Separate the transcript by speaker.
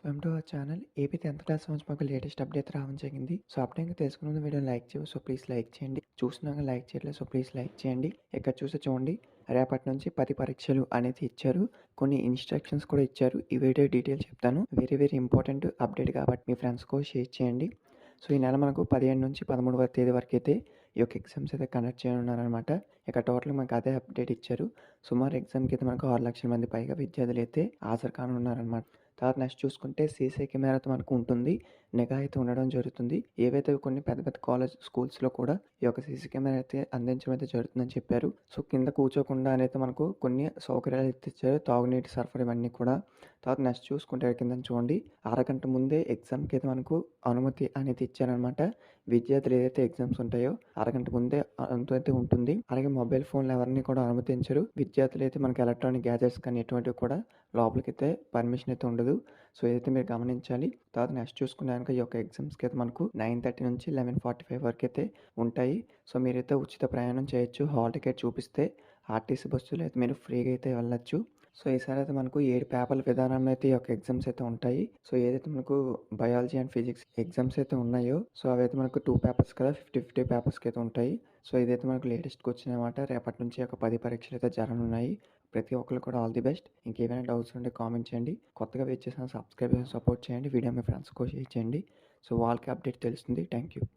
Speaker 1: Welcome to our channel. AP 10th class సంవత్సరం latest update రావడం జరిగింది. సో అప్డేట్ తెలుసుకునే ముందు వీడియోని లైక్ చేయండి. సో ప్లీజ్ లైక్ చేయండి. చూస్తున్నాక లైక్ చేయట్లేదు. సో ప్లీజ్ లైక్ చేయండి. ఇక్కడ చూడండి, రేపటి నుంచి 10 పరీక్షలు అనేది ఇచ్చారు. కొన్ని ఇన్స్ట్రక్షన్స్ కూడా ఇచ్చారు. ఈ వీడియో డీటెయిల్స్ చెప్తాను. వెరీ ఇంపార్టెంట్ అప్డేట్ కాబట్టి మీ ఫ్రెండ్స్కి షేర్ చేయండి. సో ఈ నెల మనకు 15 నుంచి 13వ తేదీ వరకు అయితే ఈ యొక్క ఎగ్జామ్స్ అయితే కండక్ట్ చేయనున్నారనమాట. ఇక టోటల్ మనకు అదే అప్డేట్ ఇచ్చారు. సుమారు ఎగ్జామ్కి అయితే మనకు 6 లక్షల మంది పైగా విద్యార్థులు అయితే హాజరు కానున్నారనమాట. తర్వాత నెక్స్ట్ చూసుకుంటే సీసీ కెమెరాతో మనకు ఉంటుంది. నిఘా అయితే ఉండడం జరుగుతుంది. ఏవైతే కొన్ని పెద్ద కాలేజ్ స్కూల్స్లో కూడా ఈ యొక్క సీసీ కెమెరా అయితే అందించడం అయితే జరుగుతుందని చెప్పారు. సో కింద కూర్చోకుండా అనేది మనకు కొన్ని సౌకర్యాలు అయితే ఇచ్చారు. తాగునీటి సరఫరా ఇవన్నీ కూడా. తర్వాత నెక్స్ట్ చూసుకుంటే కింద చూడండి, అరగంట ముందే ఎగ్జామ్కి అయితే మనకు అనుమతి అనేది ఇచ్చారనమాట. విద్యార్థులు ఏదైతే ఎగ్జామ్స్ ఉంటాయో అరగంట ముందే అనుమతి అయితే ఉంటుంది. అలాగే మొబైల్ ఫోన్లు ఎవరిని కూడా అనుమతించరు. విద్యార్థులు అయితే మనకి ఎలక్ట్రానిక్ గ్యాజెట్స్ కానీ ఎటువంటివి కూడా లోపలికైతే పర్మిషన్ అయితే ఉండదు. సో ఇదైతే మీరు గమనించాలి. తర్వాత నెక్స్ట్ చూసుకున్నాక ఈ యొక్క ఎగ్జామ్స్కి అయితే మనకు 9:30 నుంచి 11:45 వరకు అయితే ఉంటాయి. సో మీరైతే ఉచిత ప్రయాణం చేయొచ్చు. హాల్ టికెట్ చూపిస్తే ఆర్టీసీ బస్సులో అయితే మీరు ఫ్రీగా అయితే వెళ్ళొచ్చు. సో ఈసారి అయితే మనకు 7 పేపర్ల విధానంలో అయితే ఈ యొక్క ఎగ్జామ్స్ అయితే ఉంటాయి. సో ఏదైతే మనకు బయాలజీ అండ్ ఫిజిక్స్ ఎగ్జామ్స్ అయితే ఉన్నాయో సో అవైతే మనకు 2 పేపర్స్ కదా, 50 పేపర్స్కి అయితే ఉంటాయి. సో ఇదైతే మనకు లేటెస్ట్గా వచ్చిందన్నమాట. రేపటి నుంచి ఒక 10 పరీక్షలు అయితే జరగనున్నాయి. ప్రతి ఒక్కరు కూడా ఆల్ ది బెస్ట్. ఇంకేమైనా డౌట్స్ ఉంటే కామెంట్ చేయండి. కొత్తగా వెయిట్ చేసిన సబ్స్క్రైబ్ చేసి సపోర్ట్ చేయండి. వీడియో మీ ఫ్రెండ్స్కి షేర్ చేయండి. సో వాళ్ళకి అప్డేట్ తెలుస్తుంది. Thank you.